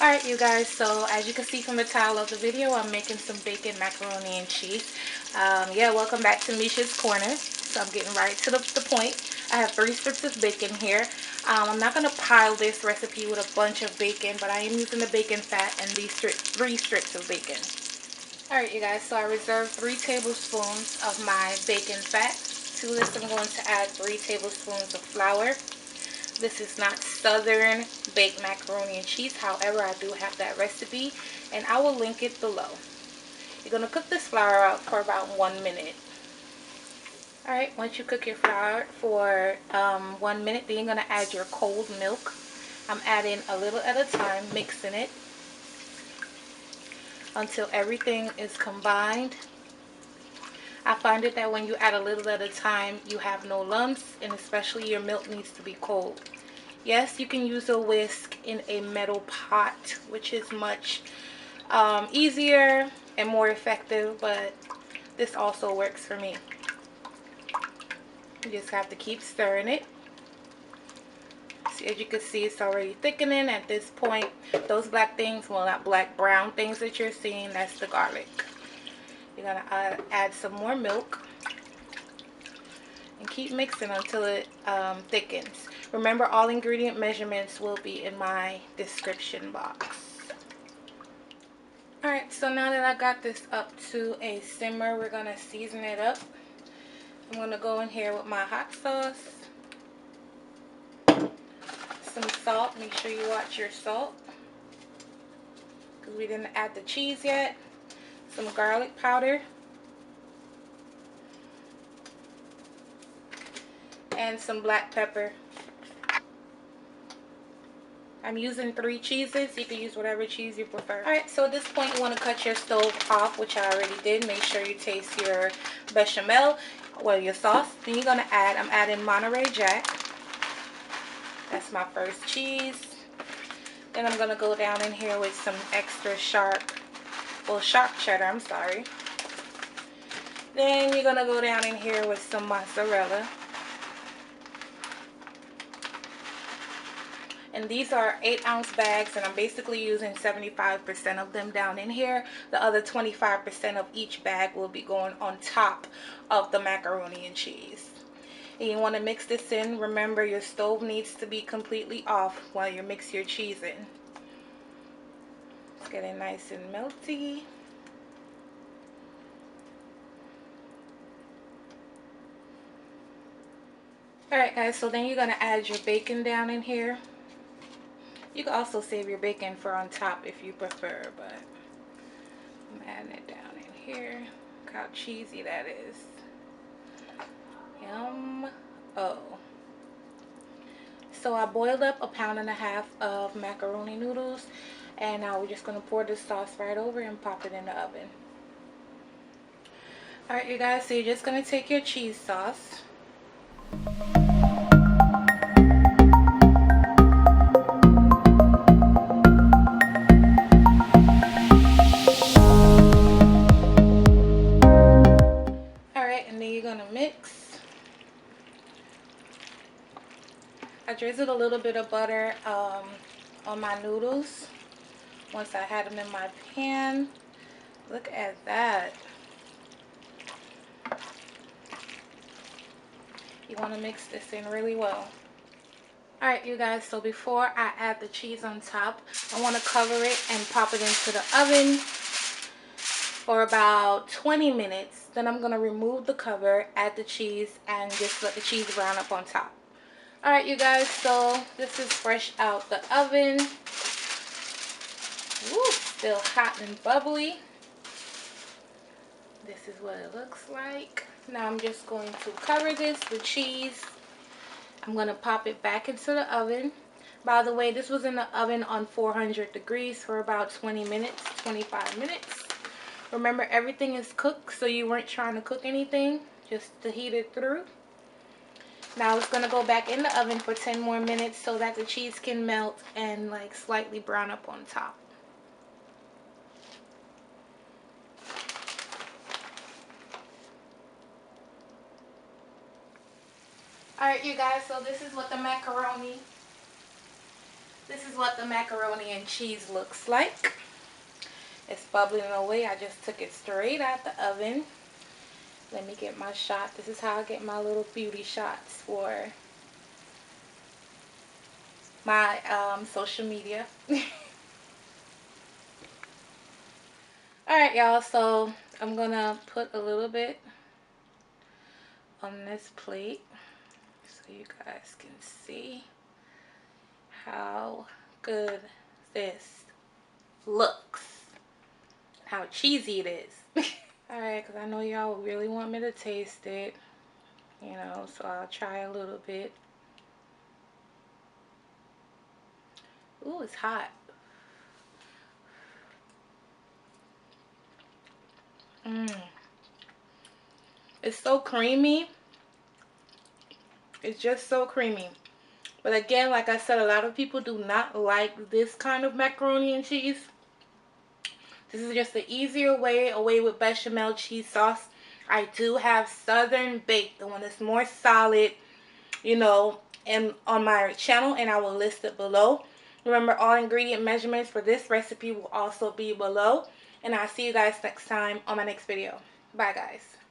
Alright you guys, so as you can see from the title of the video, I'm making some bacon macaroni and cheese. Yeah, welcome back to Misha's Corner. So I'm getting right to the point. I have 3 strips of bacon here. I'm not going to pile this recipe with a bunch of bacon, but I am using the bacon fat and these 3 strips of bacon. Alright you guys, so I reserved 3 tablespoons of my bacon fat. To this I'm going to add 3 tablespoons of flour. This is not Southern baked macaroni and cheese. However, I do have that recipe and I will link it below. You're going to cook this flour out for about 1 minute. Alright, once you cook your flour for 1 minute, then you're going to add your cold milk. I'm adding a little at a time, mixing it until everything is combined. I find it that when you add a little at a time, you have no lumps, and especially your milk needs to be cold. Yes, you can use a whisk in a metal pot, which is much easier and more effective, but this also works for me. You just have to keep stirring it. See, as you can see, it's already thickening at this point. Those black things, well, not black, brown things that you're seeing, that's the garlic. You're going to add some more milk and keep mixing until it thickens. Remember, all ingredient measurements will be in my description box. Alright, so now that I got this up to a simmer, we're going to season it up. I'm going to go in here with my hot sauce, some salt. Make sure you watch your salt because we didn't add the cheese yet. Some garlic powder and some black pepper. I'm using 3 cheeses. You can use whatever cheese you prefer. Alright, so at this point you want to cut your stove off, which I already did. Make sure you taste your bechamel, well, your sauce. Then you're going to add, I'm adding Monterey Jack. That's my first cheese. Then I'm going to go down in here with some extra sharp cheddar, I'm sorry. Then you're going to go down in here with some mozzarella. And these are 8-ounce bags, and I'm basically using 75% of them down in here. The other 25% of each bag will be going on top of the macaroni and cheese. And you want to mix this in. Remember, your stove needs to be completely off while you mix your cheese in. It's getting nice and melty. Alright guys, so then you're going to add your bacon down in here. You can also save your bacon for on top if you prefer, but I'm adding it down in here. Look how cheesy that is. Yum. Oh. So I boiled up 1.5 pounds of macaroni noodles, and now we're just going to pour this sauce right over and pop it in the oven. Alright you guys, so you're just going to take your cheese sauce. Mix. I drizzled a little bit of butter on my noodles once I had them in my pan. Look at that. You want to mix this in really well. Alright you guys, so before I add the cheese on top, I want to cover it and pop it into the oven for about 20 minutes. Then I'm going to remove the cover, add the cheese, and just let the cheese brown up on top. Alright you guys, so this is fresh out the oven. Woo, still hot and bubbly. This is what it looks like. Now I'm just going to cover this with cheese. I'm going to pop it back into the oven. By the way, this was in the oven on 400 degrees for about 20 minutes, 25 minutes. Remember, everything is cooked, so you weren't trying to cook anything, just to heat it through. Now it's going to go back in the oven for 10 more minutes so that the cheese can melt and like slightly brown up on top. Alright you guys, so this is what the macaroni This is what the macaroni and cheese looks like. It's bubbling away. I just took it straight out the oven. Let me get my shot. This is how I get my little beauty shots for my social media. Alright, y'all, so I'm gonna put a little bit on this plate so you guys can see how good this looks, how cheesy it is. Alright, because I know y'all really want me to taste it, you know, so I'll try a little bit. Ooh, it's hot. It's so creamy. It's just so creamy. But again, like I said, a lot of people do not like this kind of macaroni and cheese. This is just the easier way, away with bechamel cheese sauce. I do have Southern Baked, the one that's more solid, you know, and on my channel, and I will list it below. Remember, all ingredient measurements for this recipe will also be below. And I'll see you guys next time on my next video. Bye, guys.